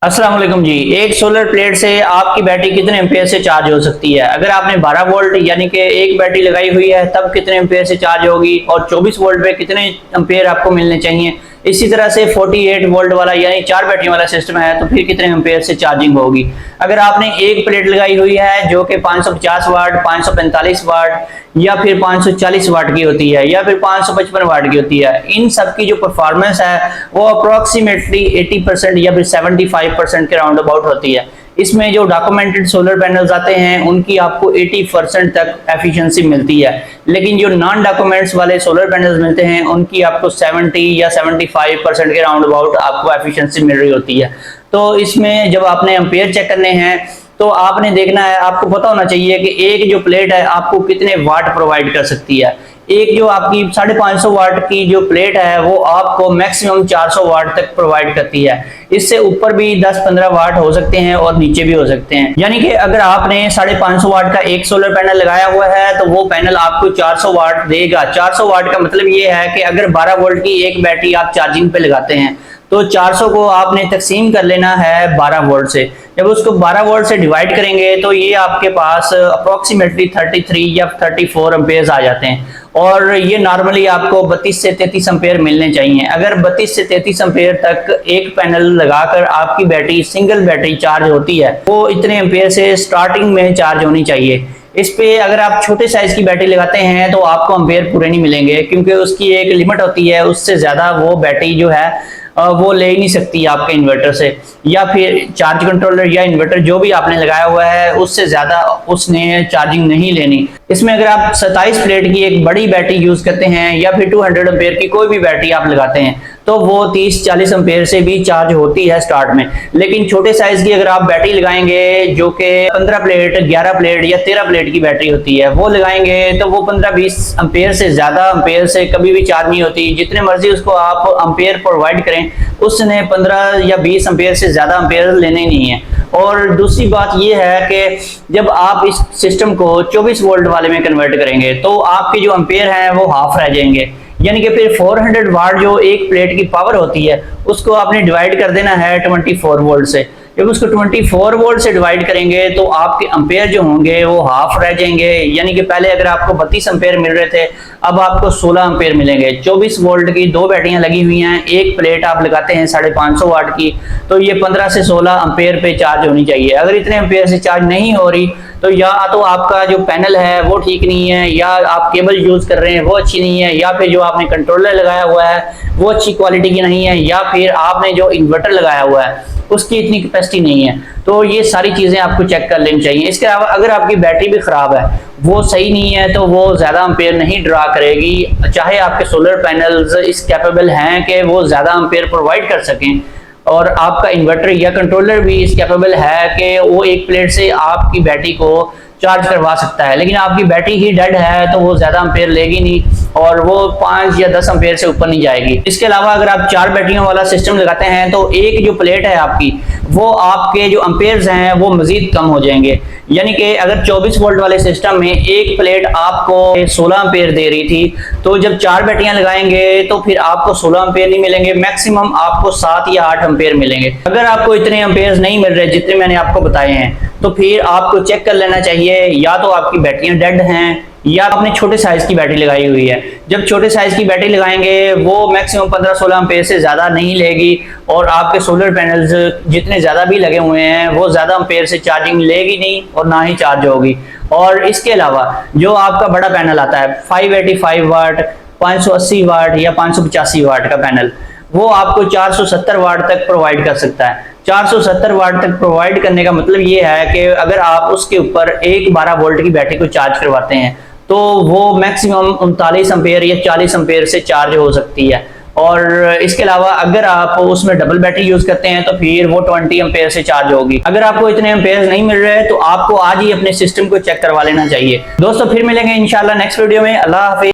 अस्सलाम वालेकुम जी। एक सोलर प्लेट से आपकी बैटरी कितने एम्पेयर से चार्ज हो सकती है? अगर आपने 12 वोल्ट यानी कि एक बैटरी लगाई हुई है तब कितने एम्पेयर से चार्ज होगी और 24 वोल्ट पे कितने एम्पेयर आपको मिलने चाहिए। इसी तरह से 48 वोल्ट वाला यानी 4 बैटरी वाला सिस्टम है तो फिर कितने एम्पेयर से चार्जिंग होगी। अगर आपने एक प्लेट लगाई हुई है जो कि 550 वाट, 545 वाट या फिर 540 वाट की होती है या फिर 555 वाट की होती है, इन सब की जो परफॉर्मेंस है वो अप्रोक्सीमेटली 80% या फिर 75% के राउंड अबाउट होती है। इसमें जो डॉक्यूमेंटेड सोलर पैनल्स आते हैं उनकी आपको 80% तक एफिशिएंसी मिलती है, लेकिन जो नॉन डॉक्यूमेंट्स वाले सोलर पैनल्स मिलते हैं उनकी आपको 70 या 75% के राउंड अबाउट आपको एफिशिएंसी मिल रही होती है। तो इसमें जब आपने एम्पेयर चेक करने हैं तो आपने देखना है, आपको पता होना चाहिए कि एक जो प्लेट है आपको कितने वाट प्रोवाइड कर सकती है। एक जो आपकी 550 वाट की जो प्लेट है वो आपको मैक्सिमम 400 वाट तक प्रोवाइड करती है। इससे ऊपर भी 10-15 वाट हो सकते हैं और नीचे भी हो सकते हैं। यानी कि अगर आपने 550 वाट का एक सोलर पैनल लगाया हुआ है तो वो पैनल आपको 400 वाट देगा। 400 वाट का मतलब ये है कि अगर 12 वोल्ट की एक बैटरी आप चार्जिंग पे लगाते हैं तो 400 को आपने तकसीम कर लेना है 12 वोल्ट से। जब उसको 12 वोल्ट से डिवाइड करेंगे तो ये आपके पास अप्रोक्सीमेटली 33 या 34 एम्पेयर आ जाते हैं और ये नॉर्मली आपको 32 से 33 एम्पेयर मिलने चाहिए। अगर 32 से 33 एम्पेयर तक एक पैनल लगाकर आपकी बैटरी सिंगल बैटरी चार्ज होती है वो इतने एम्पेयर से स्टार्टिंग में चार्ज होनी चाहिए। इस पे अगर आप छोटे साइज की बैटरी लगाते हैं तो आपको एम्पेयर पूरे नहीं मिलेंगे क्योंकि उसकी एक लिमिट होती है, उससे ज्यादा वो बैटरी जो है वो ले ही नहीं सकती आपके इन्वर्टर से, या फिर चार्ज कंट्रोलर या इन्वर्टर जो भी आपने लगाया हुआ है उससे ज्यादा उसने चार्जिंग नहीं लेनी। इसमें अगर आप 27 प्लेट की एक बड़ी बैटरी यूज करते हैं या फिर 200 एम्पेयर की कोई भी बैटरी आप लगाते हैं तो वो 30-40 एम्पेयर से भी चार्ज होती है स्टार्ट में। लेकिन छोटे साइज की अगर आप बैटरी लगाएंगे जो कि 15 प्लेट, 11 प्लेट या 13 प्लेट की बैटरी होती है वो लगाएंगे तो वो 15-20 एम्पेयर से ज्यादा एम्पेयर से कभी भी चार्ज नहीं होती। जितने मर्जी उसको आप एम्पेयर प्रोवाइड करें उसने 15 या 20 एम्पेयर से ज्यादा एम्पेयर लेने नहीं है। और दूसरी बात यह है कि जब आप इस सिस्टम को 24 वोल्ट वाले में कन्वर्ट करेंगे तो आपके जो एम्पेयर हैं वो हाफ रह जाएंगे। यानी कि फिर 400 वाट जो एक प्लेट की पावर होती है उसको आपने डिवाइड कर देना है 24 वोल्ट से। जब उसको 24 वोल्ट से डिवाइड करेंगे तो आपके एम्पेयर जो होंगे वो हाफ रह जाएंगे। यानी कि पहले अगर आपको 32 एम्पेयर मिल रहे थे अब आपको 16 एम्पेयर मिलेंगे। 24 वोल्ट की दो बैटरियां लगी हुई हैं, एक प्लेट आप लगाते हैं 550 वाट की तो ये 15 से 16 एम्पेयर पे चार्ज होनी चाहिए। अगर इतने एम्पेयर से चार्ज नहीं हो रही तो या तो आपका जो पैनल है वो ठीक नहीं है, या आप केबल यूज कर रहे हैं वो अच्छी नहीं है, या फिर जो आपने कंट्रोलर लगाया हुआ है वो अच्छी क्वालिटी की नहीं है, या फिर आपने जो इन्वर्टर लगाया हुआ है उसकी इतनी कैपेसिटी नहीं है। तो ये सारी चीजें आपको चेक कर लेनी चाहिए। इसके अलावा अगर आपकी बैटरी भी खराब है, वो सही नहीं है तो वो ज्यादा एम्पेयर नहीं ड्रा करेगी। चाहे आपके सोलर पैनल्स इस कैपेबल हैं कि वो ज्यादा एम्पेयर प्रोवाइड कर सकें और आपका इन्वर्टर या कंट्रोलर भी इस कैपेबल है कि वो एक प्लेट से आपकी बैटरी को चार्ज करवा सकता है, लेकिन आपकी बैटरी ही डेड है तो वो ज्यादा एम्पेयर लेगी नहीं और वो 5 या 10 एम्पेयर से ऊपर नहीं जाएगी। इसके अलावा अगर आप 4 बैटरियों वाला सिस्टम लगाते हैं तो एक जो प्लेट है आपकी वो आपके जो एम्पेयर्स हैं वो मजीद कम हो जाएंगे। यानी कि अगर 24 वोल्ट वाले सिस्टम में एक प्लेट आपको 16 एम्पेयर दे रही थी तो जब 4 बैटरियां लगाएंगे तो फिर आपको 16 एम्पेयर नहीं मिलेंगे, मैक्सिमम आपको 7 या 8 एम्पेयर मिलेंगे। अगर आपको इतने एम्पेयर नहीं मिल रहे जितने मैंने आपको बताए हैं तो फिर आपको चेक कर लेना चाहिए या तो आपकी बैटरियां डेड हैं या आपने छोटे साइज की बैटरी लगाई हुई है। जब छोटे साइज की बैटरी लगाएंगे वो मैक्सिमम 15-16 एम्पेयर से ज्यादा नहीं लेगी और आपके सोलर पैनल्स जितने ज्यादा भी लगे हुए हैं वो ज्यादा एम्पेयर से चार्जिंग लेगी नहीं और ना ही चार्ज होगी। और इसके अलावा जो आपका बड़ा पैनल आता है 585 वाट, 580 वाट या 585 वाट का पैनल, वो आपको 470 वाट तक प्रोवाइड कर सकता है। 470 वाट तक प्रोवाइड करने का मतलब ये है कि अगर आप उसके ऊपर एक 12 वोल्ट की बैटरी को चार्ज करवाते हैं तो वो मैक्सिमम 39 एम्पेयर या 40 एम्पेयर से चार्ज हो सकती है। और इसके अलावा अगर आप उसमें डबल बैटरी यूज करते हैं तो फिर वो 20 एम्पेयर से चार्ज होगी। अगर आपको इतने एम्पेयर नहीं मिल रहे तो आपको आज ही अपने सिस्टम को चेक करवा लेना चाहिए। दोस्तों फिर मिलेंगे इंशाल्लाह नेक्स्ट वीडियो में। अल्लाह हाफिज।